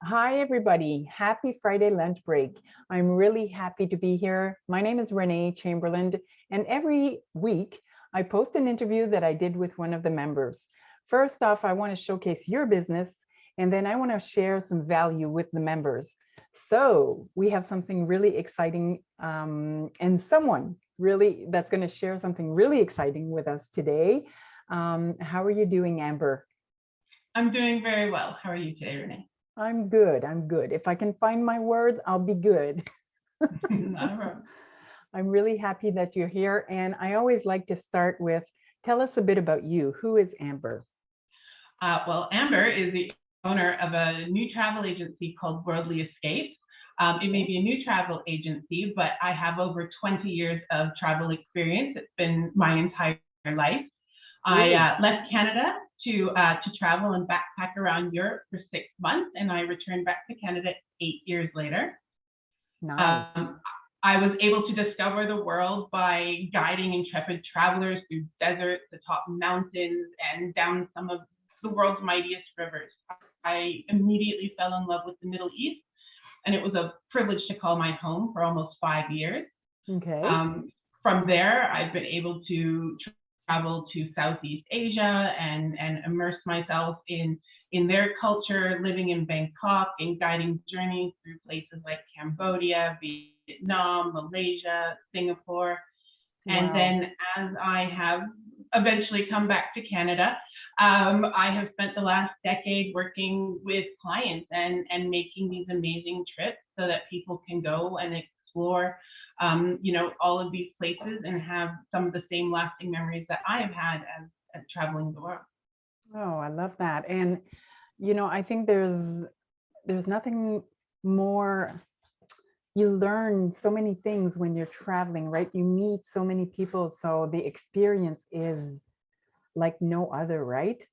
Hi, everybody. Happy Friday lunch break. I'm really happy to be here. My name is Renee Chamberland, and every week I post an interview that I did with one of the members. First off, I want to showcase your business, and then I want to share some value with the members. So we have something really exciting and someone really that's going to share something really exciting with us today. How are you doing, Amber? I'm doing very well. How are you today, Renee? I'm good. I'm good. If I can find my words, I'll be good. Not a problem. I'm really happy that you're here. And I always like to start with, tell us a bit about you. Who is Amber? Well, Amber is the owner of a new travel agency called Worldly Escapes. It may be a new travel agency, but I have over 20 years of travel experience. It's been my entire life. Really? I left Canada to travel and backpack around Europe for 6 months, and I returned back to Canada 8 years later. Nice. I was able to discover the world by guiding intrepid travelers through deserts, atop mountains, and down some of the world's mightiest rivers. I immediately fell in love with the Middle East, and it was a privilege to call my home for almost 5 years. Okay. From there, I've been able to travel to Southeast Asia and immerse myself in their culture, living in Bangkok and guiding journeys through places like Cambodia, Vietnam, Malaysia, Singapore. And Wow. then as I have eventually come back to Canada, I have spent the last decade working with clients and making these amazing trips so that people can go and explore all of these places and have some of the same lasting memories that I have had as traveling the world. Oh, I love that. And, I think there's nothing more. You learn so many things when you're traveling, right? You meet so many people. So the experience is like no other, right?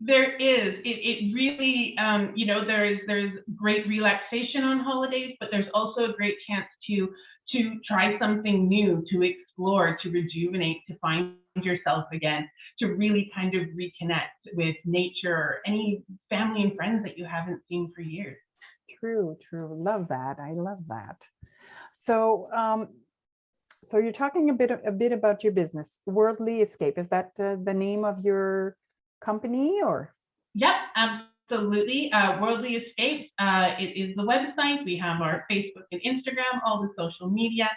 There is. It really, there's great relaxation on holidays, but there's also a great chance to try something new, to explore, to rejuvenate, to find yourself again, to really kind of reconnect with nature or any family and friends that you haven't seen for years. True, true. Love that. I love that. So, so you're talking a bit about your business, Worldly Escape. Is that the name of your company or? Yep, absolutely. Worldly Escapes, it is the website. We have our Facebook and Instagram, all the social media,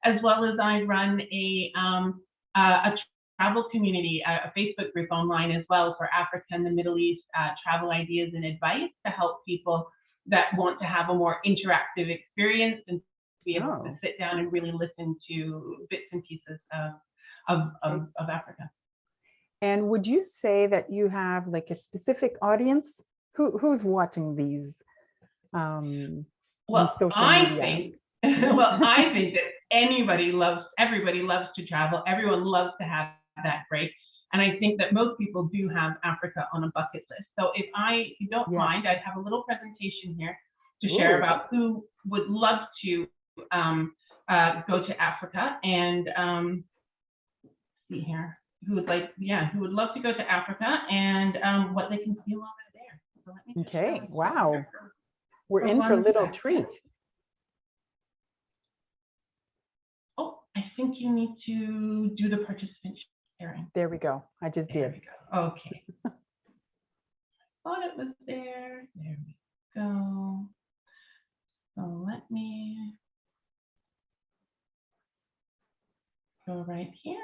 as well as I run a travel community, a Facebook group online as well for Africa and the Middle East, travel ideas and advice to help people that want to have a more interactive experience and be able to sit down and really listen to bits and pieces of Africa. And would you say that you have like a specific audience? Who's watching these social media? I think that everybody loves to travel. Everyone loves to have that break. And I think that most people do have Africa on a bucket list. So if you don't mind, I'd have a little presentation here to share about who would love to go to Africa and see here. Who would love to go to Africa and what they can feel over there. So let me okay, wow. We're in for a little treat. Oh, I think you need to do the participant sharing. There we go. I just did. Okay. Thought it was there. There we go. So let me go right here.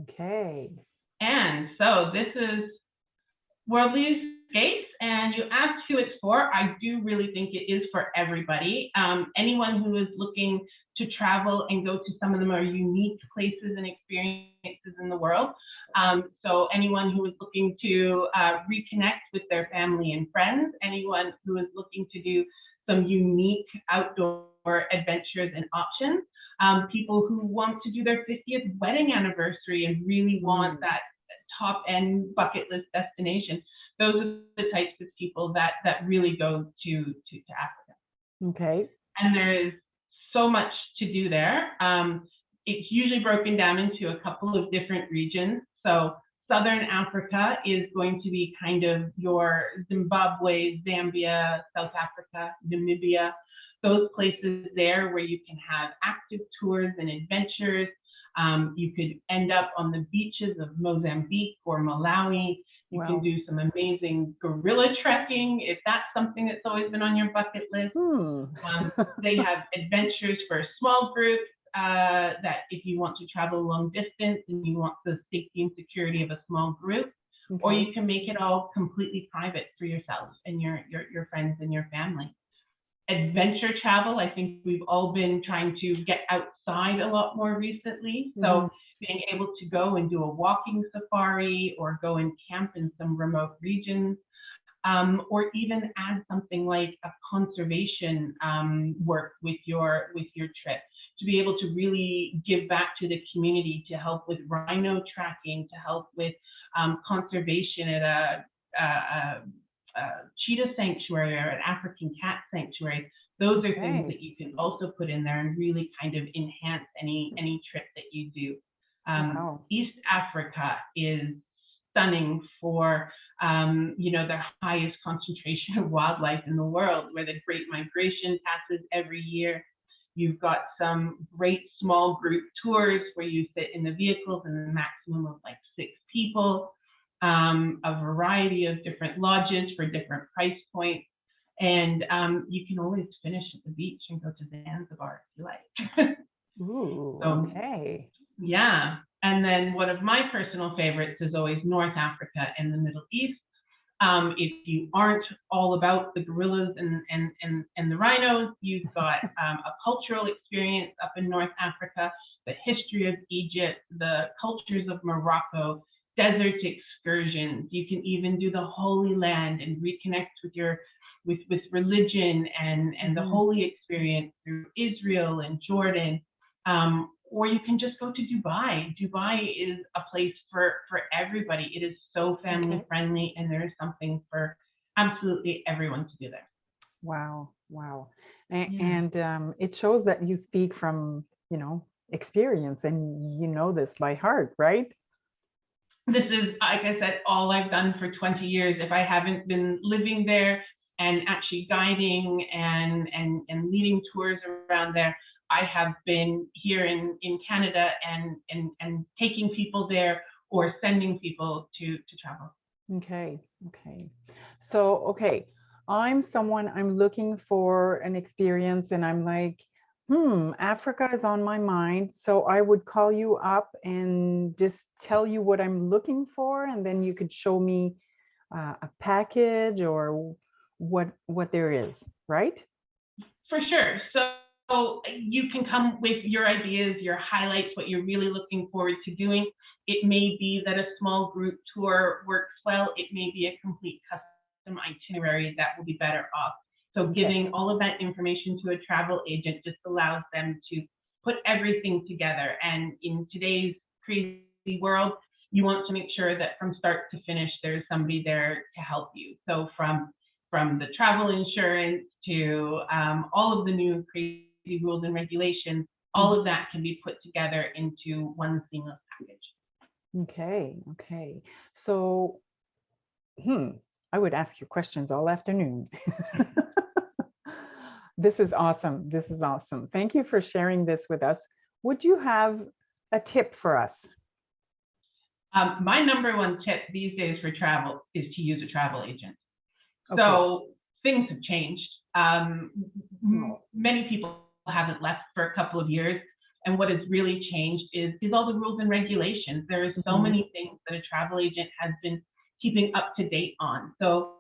Okay. And so this is Worldly Escapes, and you asked who it's for. I do really think it is for everybody. Anyone who is looking to travel and go to some of the more unique places and experiences in the world. So anyone who is looking to reconnect with their family and friends, anyone who is looking to do some unique outdoor adventures and options, people who want to do their 50th wedding anniversary and really want that top end bucket list destination. Those are the types of people that really go to Africa. Okay. And there is so much to do there. It's usually broken down into a couple of different regions. So Southern Africa is going to be kind of your Zimbabwe, Zambia, South Africa, Namibia, those places there where you can have active tours and adventures. You could end up on the beaches of Mozambique or Malawi. You Wow. can do some amazing gorilla trekking if that's something that's always been on your bucket list. They have adventures for small groups that if you want to travel long distance and you want the safety and security of a small group, or Okay. you can make it all completely private for yourself and your friends and your family. Adventure travel, I think we've all been trying to get outside a lot more recently. So being able to go and do a walking safari or go and camp in some remote regions, or even add something like a conservation work with your trip, to be able to really give back to the community, to help with rhino tracking, to help with conservation at a cheetah sanctuary or an African cat sanctuary. Those are things that you can also put in there and really kind of enhance any trip that you do. Wow. East Africa is stunning for the highest concentration of wildlife in the world, where the Great Migration passes every year. You've got some great small group tours where you sit in the vehicles and a maximum of like 6 people, a variety of different lodges for different price points. And you can always finish at the beach and go to Zanzibar if you like. Ooh, So, okay. yeah. And then one of my personal favorites is always North Africa and the Middle East. If you aren't all about the gorillas and the rhinos, you've got a cultural experience up in North Africa, the history of Egypt, the cultures of Morocco, desert excursions. You can even do the Holy Land and reconnect with religion and the holy experience through Israel and Jordan. Or you can just go to Dubai. Dubai is a place for everybody. It is so family friendly, and there is something for absolutely everyone to do there. Wow. Wow. And it shows that you speak from, experience, and you know this by heart, right? This is, like I said, all I've done for 20 years. If I haven't been living there and actually guiding and leading tours around there, I have been here in Canada and taking people there or sending people to travel. Okay. So, I'm looking for an experience, and I'm like, Africa is on my mind. So I would call you up and just tell you what I'm looking for, and then you could show me a package or what there is, right? For sure. So you can come with your ideas, your highlights, what you're really looking forward to doing. It may be that a small group tour works well. It may be a complete custom itinerary that will be better off. So giving all of that information to a travel agent just allows them to put everything together. And in today's crazy world, you want to make sure that from start to finish, there's somebody there to help you. So from the travel insurance to all of the new crazy rules and regulations, all of that can be put together into one seamless package. Okay. So, I would ask you questions all afternoon. This is awesome. Thank you for sharing this with us. Would you have a tip for us? My number one tip these days for travel is to use a travel agent. So things have changed. Many people haven't left for a couple of years. And what has really changed is all the rules and regulations. There are so many things that a travel agent has been keeping up to date on. So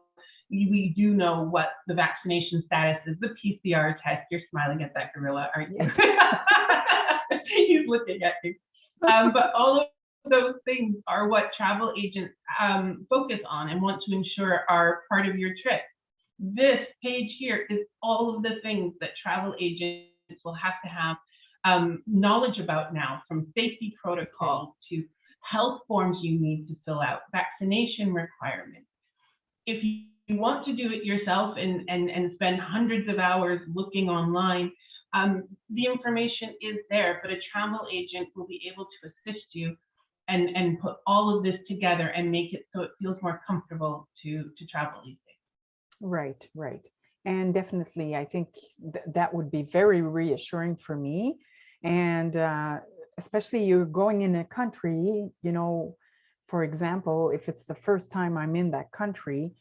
we do know what the vaccination status is, the PCR test. You're smiling at that gorilla, aren't you? He's looking at you. But all of those things are what travel agents focus on and want to ensure are part of your trip. This page here is all of the things that travel agents will have to have knowledge about now, from safety protocols to health forms you need to fill out, vaccination requirements. If you want to do it yourself and spend hundreds of hours looking online, the information is there, but a travel agent will be able to assist you and put all of this together and make it so it feels more comfortable to travel these days. Right, right. And definitely, I think that would be very reassuring for me. And especially you're going in a country, you know, for example, if it's the first time I'm in that country,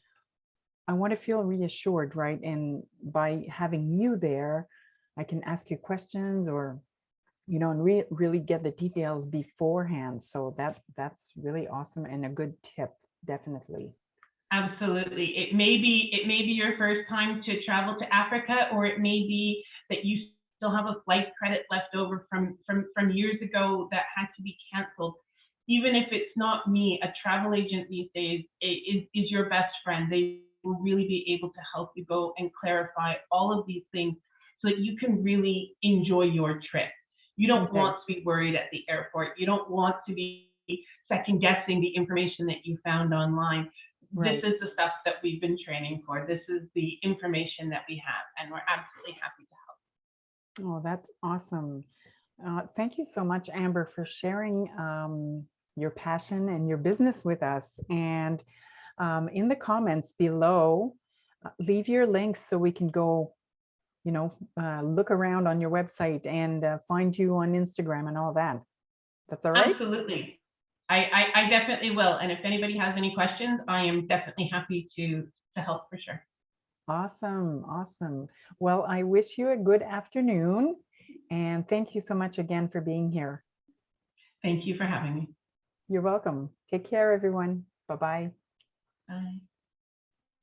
I want to feel reassured, right? And by having you there, I can ask you questions or, you know, and really get the details beforehand. So that's really awesome and a good tip, definitely. Absolutely. It may be your first time to travel to Africa, or it may be that you still have a flight credit left over from years ago that had to be canceled. Even if it's not me, a travel agent these days is your best friend. They will really be able to help you go and clarify all of these things so that you can really enjoy your trip. You don't Okay. want to be worried at the airport. You don't want to be second guessing the information that you found online. This Right. is the stuff that we've been training for. This is the information that we have, and we're absolutely happy to help. Oh, that's awesome. Thank you so much, Amber, for sharing your passion and your business with us. And in the comments below, leave your links so we can go, you know, look around on your website and find you on Instagram and all that. That's all right? Absolutely. I definitely will. And if anybody has any questions, I am definitely happy to help for sure. Awesome. Awesome. Well, I wish you a good afternoon. And thank you so much again for being here. Thank you for having me. You're welcome. Take care, everyone. Bye-bye. Bye.